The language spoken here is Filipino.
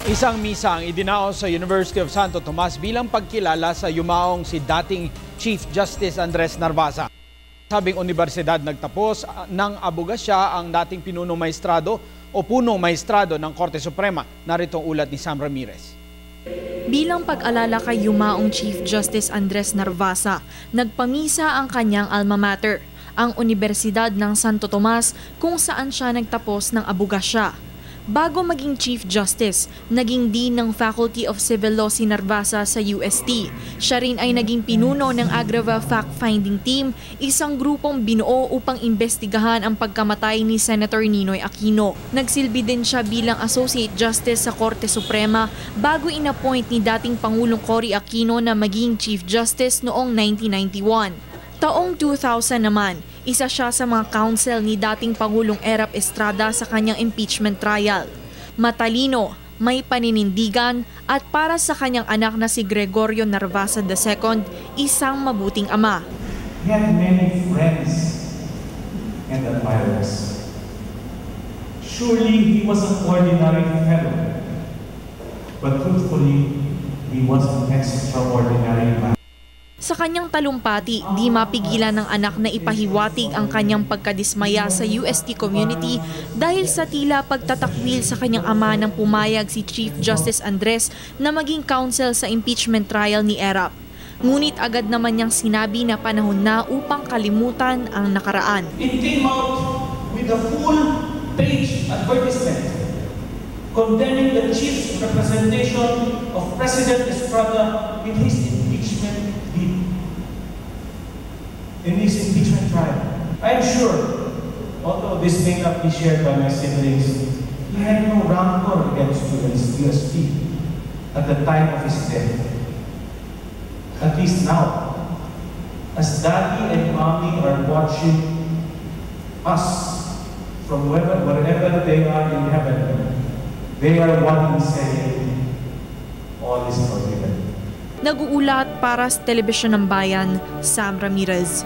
Isang misa ang idinaos sa University of Santo Tomas bilang pagkilala sa yumaong si dating Chief Justice Andres Narvaza. Sabing universidad nagtapos ng abogasya ang dating punong maestrado ng Korte Suprema. Narito ang ulat ni Sam Ramirez. Bilang pag-alala kay yumaong Chief Justice Andres Narvaza, nagpamisa ang kanyang alma mater, ang Universidad ng Santo Tomas, kung saan siya nagtapos ng abogasya. Bago maging Chief Justice, naging Dean ng Faculty of Civil Law si Narvaza sa UST. Siya rin ay naging pinuno ng Agrava Fact-Finding Team, isang grupong binuo upang imbestigahan ang pagkamatay ni Senator Ninoy Aquino. Nagsilbi din siya bilang Associate Justice sa Korte Suprema bago inappoint ni dating Pangulong Cory Aquino na maging Chief Justice noong 1991. Taong 2000 naman, isa siya sa mga counsel ni dating Pangulong Erap Estrada sa kanyang impeachment trial. Matalino, may paninindigan at para sa kanyang anak na si Gregorio Narvaza II, isang mabuting ama. He had many friends and admirers. Surely he was an ordinary fellow, but truthfully, he was an extraordinary man. Sa kanyang talumpati, di mapigilan ng anak na ipahiwatig ang kanyang pagkadismaya sa UST community dahil sa tila pagtatakwil sa kanyang ama nang pumayag si Chief Justice Andres na maging counsel sa impeachment trial ni Erap. Ngunit agad naman niyang sinabi na panahon na upang kalimutan ang nakaraan. It came out with a full-page advertisement condemning the chief's representation of President Estrada in his impeachment trial. I am sure, although this may not be shared by my siblings, he had no rancor against UST at the time of his death. At least now, as Daddy and Mommy are watching us from wherever they are in heaven, they are one in saying, all is forgiven. Nag-uulat para sa Telebisyon ng Bayan, Sam Ramirez.